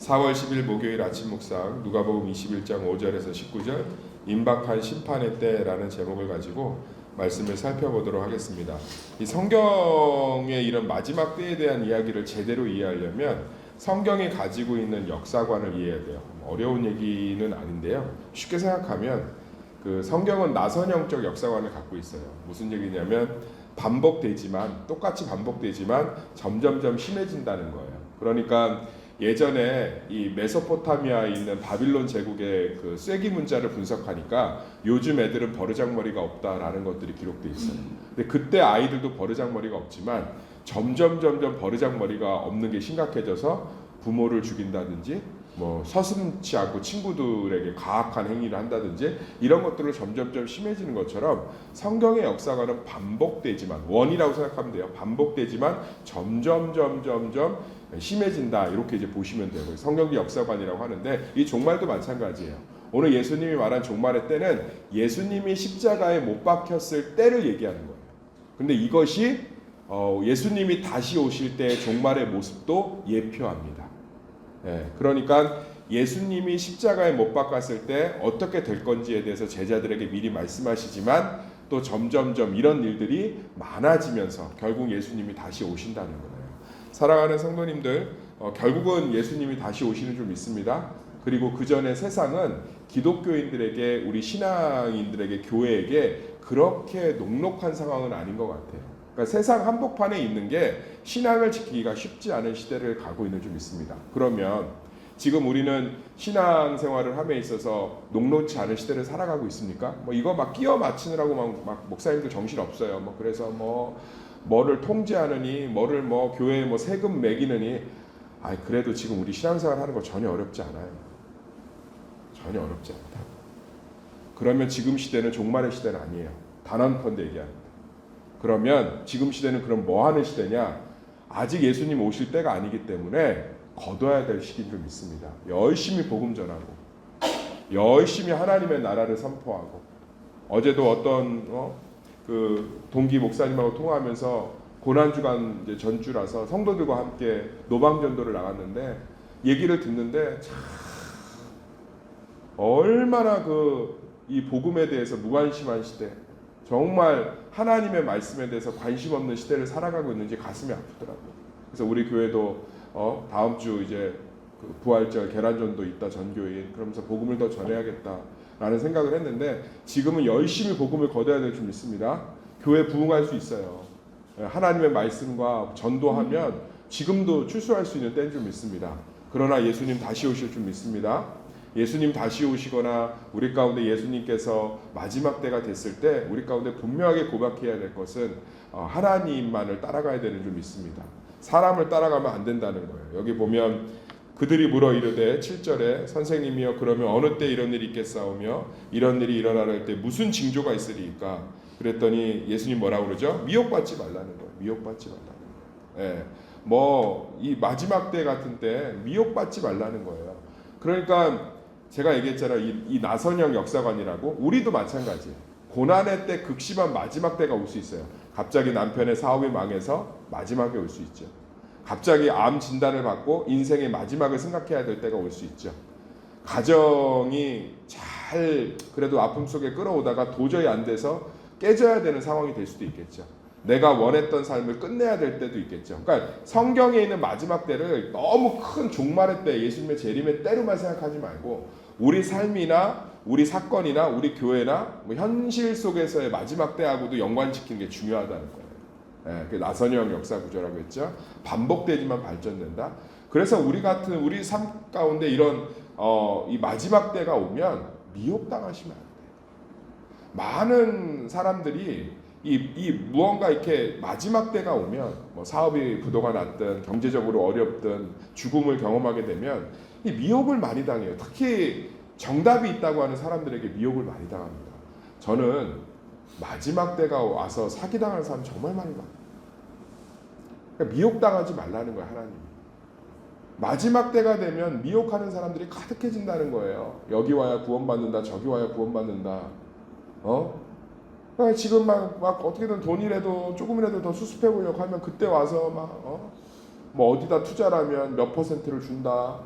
4월 10일 목요일 아침 묵상 누가복음 21장 5절에서 19절 임박한 심판의 때라는 제목을 가지고 말씀을 살펴보도록 하겠습니다. 이 성경의 이런 마지막 때에 대한 이야기를 제대로 이해하려면 성경이 가지고 있는 역사관을 이해해야 돼요. 어려운 얘기는 아닌데요. 쉽게 생각하면 그 성경은 나선형적 역사관을 갖고 있어요. 무슨 얘기냐면 똑같이 반복되지만 점점점 심해진다는 거예요. 그러니까 예전에 이 메소포타미아에 있는 바빌론 제국의 그 쐐기 문자를 분석하니까 요즘 애들은 버르장머리가 없다라는 것들이 기록돼 있어요. 근데 그때 아이들도 버르장머리가 없지만 점점 버르장머리가 없는 게 심각해져서 부모를 죽인다든지 뭐 서슴지 않고 친구들에게 가학한 행위를 한다든지 이런 것들로 점점점 심해지는 것처럼 성경의 역사관은 반복되지만 원이라고 생각하면 돼요. 반복되지만 점점 심해진다 이렇게 이제 보시면 되고 성경의 역사관이라고 하는데 이 종말도 마찬가지예요. 오늘 예수님이 말한 종말의 때는 예수님이 십자가에 못 박혔을 때를 얘기하는 거예요. 근데 이것이 예수님이 다시 오실 때의 종말의 모습도 예표합니다. 그러니까 예수님이 십자가에 못 박았을 때 어떻게 될 건지에 대해서 제자들에게 미리 말씀하시지만 또 점점점 이런 일들이 많아지면서 결국 예수님이 다시 오신다는 거예요. 사랑하는 성도님들, 결국은 예수님이 다시 오시는 줄 믿습니다. 그리고 그 전에 세상은 기독교인들에게 우리 신앙인들에게 교회에게 그렇게 녹록한 상황은 아닌 것 같아요. 그러니까 세상 한복판에 있는 게 신앙을 지키기가 쉽지 않은 시대를 가고 있는 줄 믿습니다. 그러면 지금 우리는 신앙생활을 함에 있어서 녹록지 않은 시대를 살아가고 있습니까? 뭐 이거 막 끼워 맞추느라고 막 목사님들 정신 없어요. 뭐 그래서 뭐를 통제하느니 뭐를 교회에 세금 매기느니 그래도 지금 우리 신앙생활 하는 거 전혀 어렵지 않아요. 전혀 어렵지 않다. 그러면 지금 시대는 종말의 시대는 아니에요. 단언컨대 얘기합니다. 그러면 지금 시대는 그럼 뭐 하는 시대냐? 아직 예수님 오실 때가 아니기 때문에 거둬야 될 시기인 줄 믿습니다. 열심히 복음 전하고 열심히 하나님의 나라를 선포하고 어제도 어떤 그 동기 목사님하고 통화하면서 고난주간 이제 전주라서 성도들과 함께 노방전도를 나갔는데 얘기를 듣는데 참 얼마나 이 복음에 대해서 무관심한 시대, 정말 하나님의 말씀에 대해서 관심 없는 시대를 살아가고 있는지 가슴이 아프더라고요. 그래서 우리 교회도 다음 주 이제 그 부활절 계란전도 있다 전교인 그러면서 복음을 더 전해야겠다라는 생각을 했는데 지금은 열심히 복음을 거둬야 될 줄 믿습니다. 교회 부흥할 수 있어요. 하나님의 말씀과 전도하면 지금도 출소할 수 있는 때인 줄 믿습니다. 그러나 예수님 다시 오실 줄 믿습니다. 예수님 다시 오시거나 우리 가운데 예수님께서 마지막 때가 됐을 때 우리 가운데 분명하게 고백해야 될 것은 하나님만을 따라가야 되는 줄 믿습니다. 사람을 따라가면 안 된다는 거예요. 여기 보면 그들이 물어 이르되 7절에 선생님이여 그러면 어느 때 이런 일이 있겠사오며 이런 일이 일어나려 할 때 무슨 징조가 있으리이까? 그랬더니 예수님 뭐라고 그러죠? 미혹받지 말라는 거예요. 미혹받지 말라는 거예요. 이 마지막 때 같은 때 미혹받지 말라는 거예요. 그러니까 제가 얘기했잖아요. 이 나선형 역사관이라고 우리도 마찬가지예요. 고난의 때 극심한 마지막 때가 올 수 있어요. 갑자기 남편의 사업이 망해서 마지막에 올 수 있죠. 갑자기 암 진단을 받고 인생의 마지막을 생각해야 될 때가 올 수 있죠. 가정이 그래도 아픔 속에 끌어오다가 도저히 안 돼서 깨져야 되는 상황이 될 수도 있겠죠. 내가 원했던 삶을 끝내야 될 때도 있겠죠. 그러니까 성경에 있는 마지막 때를 너무 큰 종말의 때, 예수님의 재림의 때로만 생각하지 말고 우리 삶이나 우리 사건이나 우리 교회나 현실 속에서의 마지막 때하고도 연관시키는 게 중요하다는 거예요. 그 나선형 역사 구조라고 했죠. 반복되지만 발전된다. 그래서 우리 삶 가운데 이런 이 마지막 때가 오면 미혹당하시면 안 돼요. 많은 사람들이 이 무언가 이렇게 마지막 때가 오면 사업이 부도가 났든 경제적으로 어렵든 죽음을 경험하게 되면 이 미혹을 많이 당해요. 특히 정답이 있다고 하는 사람들에게 미혹을 많이 당합니다. 저는 마지막 때가 와서 사기당하는 사람 정말 많이 봐요. 그러니까 미혹당하지 말라는 거예요. 하나님. 마지막 때가 되면 미혹하는 사람들이 가득해진다는 거예요. 여기 와야 구원받는다. 저기 와야 구원받는다. 지금 막 어떻게든 돈이라도 조금이라도 더 수습해 보려고 하면 그때 와서 어디다 투자를 하면 몇 %를 준다.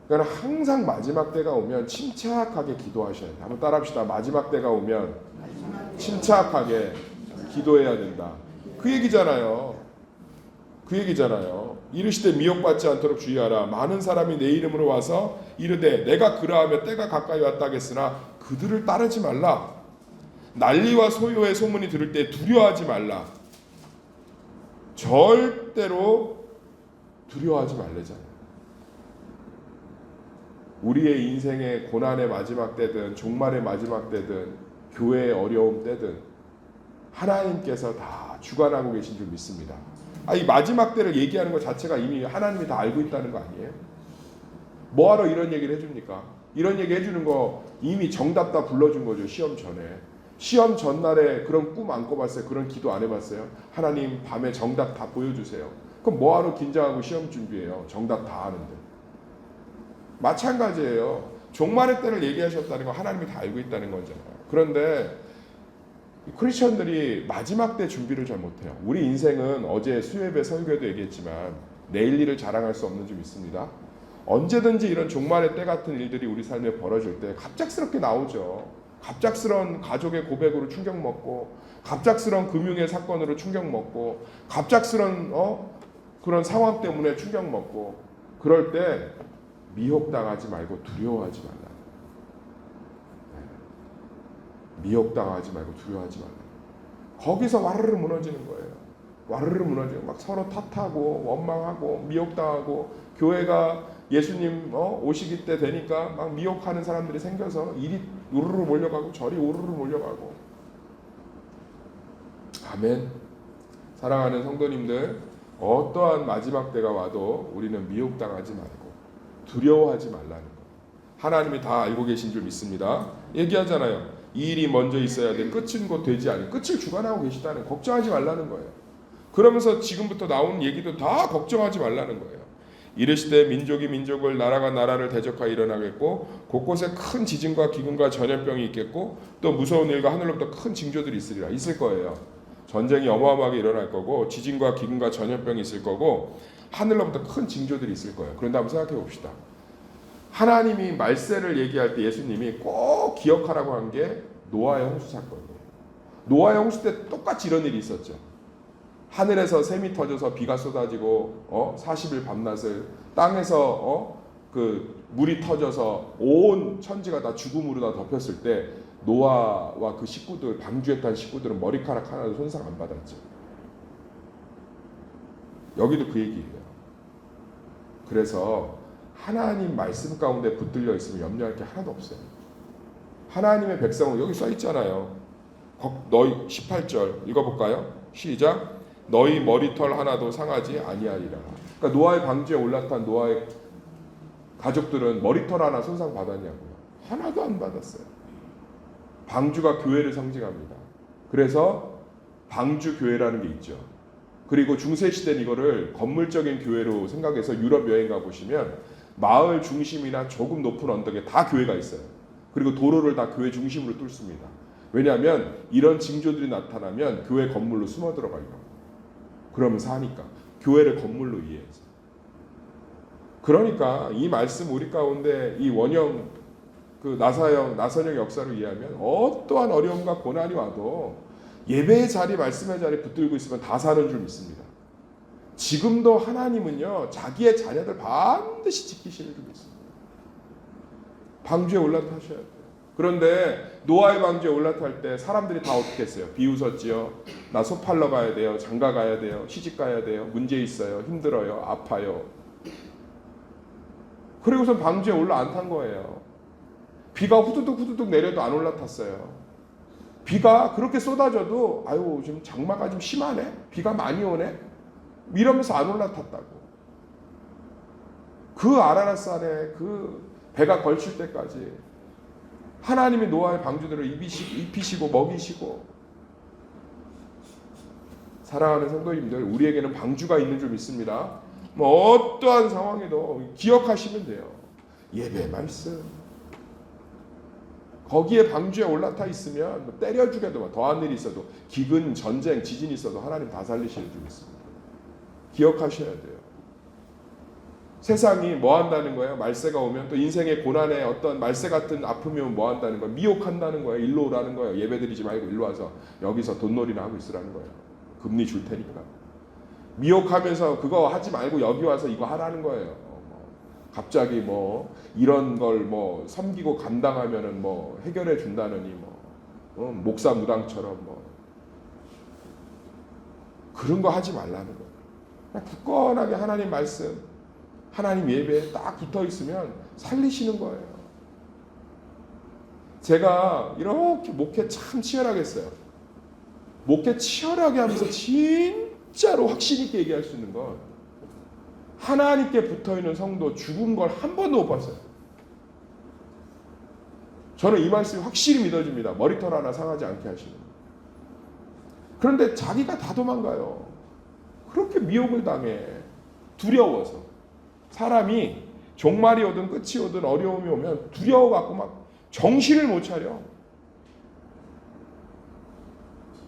그러니까 항상 마지막 때가 오면 침착하게 기도하셔야 돼요. 한번 따라합시다. 마지막 때가 오면 침착하게 기도해야 된다. 그 얘기잖아요. 그 얘기잖아요. 이르시되 미혹받지 않도록 주의하라. 많은 사람이 내 이름으로 와서 이르되 내가 그러하며 때가 가까이 왔다 하겠으나 그들을 따르지 말라. 난리와 소요의 소문이 들을 때 두려워하지 말라. 절대로 두려워하지 말래잖아요. 우리의 인생의 고난의 마지막 때든 종말의 마지막 때든 교회의 어려움 때든 하나님께서 다 주관하고 계신 줄 믿습니다. 이 마지막 때를 얘기하는 것 자체가 이미 하나님이 다 알고 있다는 거 아니에요? 뭐하러 이런 얘기를 해줍니까? 이런 얘기 해주는 거 이미 정답 다 불러준 거죠. 시험 전에. 시험 전날에 그런 꿈 안 꿔봤어요? 그런 기도 안 해봤어요? 하나님 밤에 정답 다 보여주세요. 그럼 뭐하러 긴장하고 시험 준비해요? 정답 다 아는데. 마찬가지예요. 종말의 때를 얘기하셨다는 거 하나님이 다 알고 있다는 거잖아요. 그런데 크리스천들이 마지막 때 준비를 잘 못해요. 우리 인생은 어제 수요예배 설교에도 얘기했지만 내일 일을 자랑할 수 없는 줄 믿습니다. 언제든지 이런 종말의 때 같은 일들이 우리 삶에 벌어질 때 갑작스럽게 나오죠. 갑작스러운 가족의 고백으로 충격 먹고, 갑작스러운 금융의 사건으로 충격 먹고, 갑작스러운 그런 상황 때문에 충격 먹고, 그럴 때 미혹당하지 말고 두려워하지 말라. 미혹당하지 말고 두려워하지 말라. 거기서 와르르 무너지는 거예요. 와르르 무너지고 막 서로 탓하고 원망하고 미혹당하고, 교회가 예수님 오시기 때 되니까 막 미혹하는 사람들이 생겨서 이리 우르르 몰려가고 저리 우르르 몰려가고. 아멘. 사랑하는 성도님들, 어떠한 마지막 때가 와도 우리는 미혹당하지 말고 두려워하지 말라는 거예요. 하나님이 다 알고 계신 줄 믿습니다. 얘기하잖아요. 이 일이 먼저 있어야 돼. 끝은 곧 되지 않니. 끝을 주관하고 계시다는, 걱정하지 말라는 거예요. 그러면서 지금부터 나오는 얘기도 다 걱정하지 말라는 거예요. 이르시되 민족이 민족을, 나라가 나라를 대적하여 일어나겠고, 곳곳에 큰 지진과 기근과 전염병이 있겠고, 또 무서운 일과 하늘로부터 큰 징조들이 있으리라. 있을 거예요. 전쟁이 어마어마하게 일어날 거고, 지진과 기근과 전염병이 있을 거고, 하늘로부터 큰 징조들이 있을 거예요. 그런데 한번 생각해 봅시다. 하나님이 말세를 얘기할 때 예수님이 꼭 기억하라고 한 게 노아의 홍수 사건이에요. 노아의 홍수 때 똑같이 이런 일이 있었죠. 하늘에서 샘이 터져서 비가 쏟아지고 40일 밤낮을 땅에서 그 물이 터져서 온 천지가 다 죽음으로 다 덮였을 때 노아와 그 식구들, 방주에 탄 식구들은 머리카락 하나도 손상 안 받았죠. 여기도 그 얘기예요. 그래서 하나님 말씀 가운데 붙들려 있으면 염려할 게 하나도 없어요. 하나님의 백성은 여기 써 있잖아요. 너희 18절 읽어볼까요? 시작. 너희 머리털 하나도 상하지 아니하리라. 그러니까 노아의 방주에 올라탄 노아의 가족들은 머리털 하나 손상 받았냐고요? 하나도 안 받았어요. 방주가 교회를 상징합니다. 그래서 방주 교회라는 게 있죠. 그리고 중세시대는 이거를 건물적인 교회로 생각해서 유럽 여행 가보시면 마을 중심이나 조금 높은 언덕에 다 교회가 있어요. 그리고 도로를 다 교회 중심으로 뚫습니다. 왜냐하면 이런 징조들이 나타나면 교회 건물로 숨어 들어가려고. 그러면서 하니까 교회를 건물로 이해해서. 그러니까 이 말씀 우리 가운데 이 원형 그 나선형 역사로 이해하면 어떠한 어려움과 고난이 와도 예배의 자리, 말씀의 자리 붙들고 있으면 다 사는 줄 믿습니다. 지금도 하나님은요 자기의 자녀들 반드시 지키시는 줄 믿습니다. 방주에 올라타셔야 돼요. 그런데 노아의 방주에 올라탈 때 사람들이 다 어떻게 했어요? 비웃었지요. 나 소 팔러 가야 돼요. 장가 가야 돼요. 시집 가야 돼요. 문제 있어요. 힘들어요. 아파요. 그리고서 방주에 올라 안 탄 거예요. 비가 후두둑 내려도 안 올라탔어요. 비가 그렇게 쏟아져도 아유 좀 장마가 좀 심하네. 비가 많이 오네. 이러면서 안 올라탔다고. 그 아라랏산에 그 배가 걸칠 때까지 하나님이 노아의 방주들을 입히시고 먹이시고. 사랑하는 성도님들, 우리에게는 방주가 있는 줄 믿습니다. 뭐 어떠한 상황에도 기억하시면 돼요. 예배 말씀 거기에 방주에 올라타 있으면 뭐 때려 죽여도 더한 일이 있어도, 기근, 전쟁, 지진이 있어도 하나님 다 살리시는 줄 믿습니다. 기억하셔야 돼요. 세상이 뭐 한다는 거예요? 말세가 오면 또 인생의 고난에 어떤 말세 같은 아픔이 오면 뭐 한다는 거예요? 미혹한다는 거예요. 일로 오라는 거예요. 예배드리지 말고 일로 와서 여기서 돈놀이나 하고 있으라는 거예요. 금리 줄 테니까. 미혹하면서 그거 하지 말고 여기 와서 이거 하라는 거예요. 갑자기 뭐 이런 걸 뭐 섬기고 감당하면은 뭐 해결해 준다느니 뭐 목사 무당처럼 뭐 그런 거 하지 말라는 거예요. 그냥 굳건하게 하나님 말씀, 하나님 예배에 딱 붙어 있으면 살리시는 거예요. 제가 이렇게 목회 참 치열하게 했어요. 목회 치열하게 하면서 진짜로 확신 있게 얘기할 수 있는 건 하나님께 붙어있는 성도 죽은 걸 한 번도 못 봤어요. 저는 이 말씀이 확실히 믿어집니다. 머리털 하나 상하지 않게 하시는. 그런데 자기가 다 도망가요. 그렇게 미혹을 당해. 두려워서. 사람이 종말이 오든 끝이 오든 어려움이 오면 두려워갖고 막 정신을 못 차려.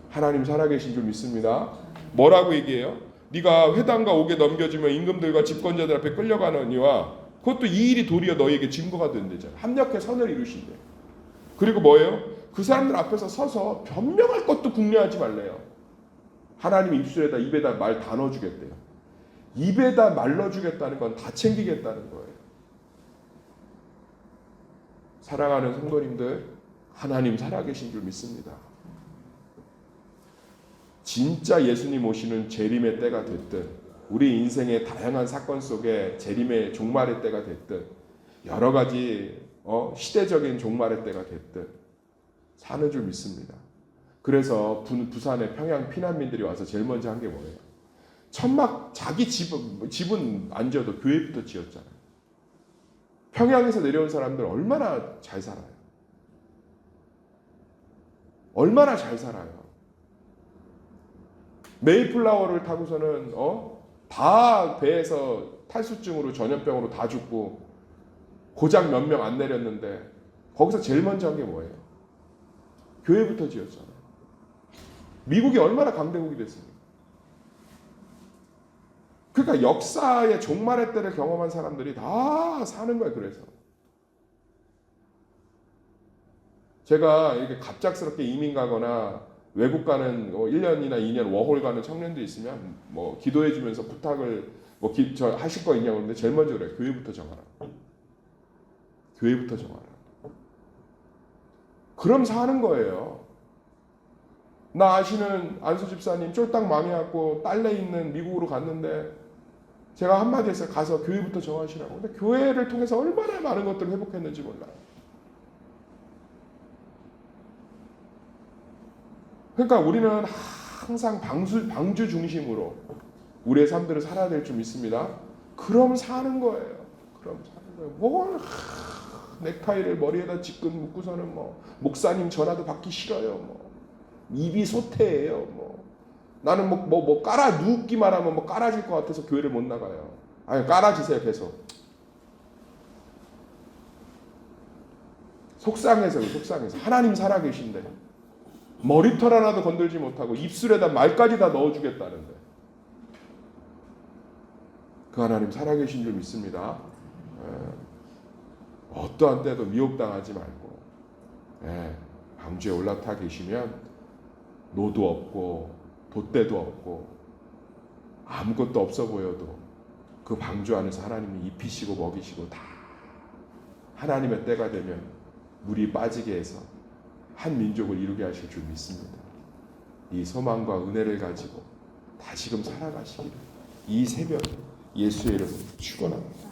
하나님 살아계신 줄 믿습니다. 뭐라고 얘기해요? 네가 회당과 옥에 넘겨지며 임금들과 집권자들 앞에 끌려가느니와 그것도 이 일이 도리어 너희에게 증거가 된대잖아. 합력해 선을 이루신대. 그리고 뭐예요? 그 사람들 앞에서 서서 변명할 것도 궁리하지 말래요. 하나님 입에다 말 다 넣어주겠대요. 입에다 말 넣어주겠다는 건 다 챙기겠다는 거예요. 사랑하는 성도님들, 하나님 살아계신 줄 믿습니다. 진짜 예수님 오시는 재림의 때가 됐든 우리 인생의 다양한 사건 속에 재림의 종말의 때가 됐든 여러 가지 시대적인 종말의 때가 됐든 사는 줄 믿습니다. 그래서 부산에 평양 피난민들이 와서 제일 먼저 한 게 뭐예요? 천막 자기 집은 안 지어도 교회부터 지었잖아요. 평양에서 내려온 사람들 얼마나 잘 살아요. 얼마나 잘 살아요. 메이플라워를 타고서는 다 배에서 탈수증으로 전염병으로 다 죽고 고작 몇 명 안 내렸는데 거기서 제일 먼저 한 게 뭐예요? 교회부터 지었잖아요. 미국이 얼마나 강대국이 됐습니까? 그러니까 역사의 종말의 때를 경험한 사람들이 다 사는 거예요. 그래서 제가 이렇게 갑작스럽게 이민 가거나 외국 가는 1년이나 2년 워홀 가는 청년들이 있으면 뭐 기도해 주면서 부탁을 저 하실 거 있냐고 그러는데 제일 먼저 그래요. 교회부터 정하라. 교회부터 정하라. 그럼 사는 거예요. 나 아시는 안수 집사님 쫄딱 망해갖고 딸내 있는 미국으로 갔는데 제가 한마디 했어요. 가서 교회부터 정하시라고. 근데 교회를 통해서 얼마나 많은 것들을 회복했는지 몰라요. 그러니까 우리는 항상 방주 중심으로 우리의 삶들을 살아야 될 줄 믿습니다. 그럼 사는 거예요. 그럼 사는 거예요. 뭘 넥타이를 머리에다 지끈 묶고서는 뭐 목사님 전화도 받기 싫어요. 뭐 입이 소태예요. 뭐 나는 뭐 깔아 누우기만 하면 뭐 깔아질 것 같아서 교회를 못 나가요. 아니 깔아지세요 계속. 속상해서 하나님 살아계신데 머리털 하나도 건들지 못하고 입술에다 말까지 다 넣어주겠다는데 그 하나님 살아계신 줄 믿습니다. 어떠한 때도 미혹당하지 말고 방주에 올라타 계시면 노도 없고 돛대도 없고 아무것도 없어 보여도 그 방주 안에서 하나님이 입히시고 먹이시고 다 하나님의 때가 되면 물이 빠지게 해서 한 민족을 이루게 하실 줄 믿습니다. 이 소망과 은혜를 가지고 다시금 살아가시기를 이 새벽 예수의 이름으로 축원합니다.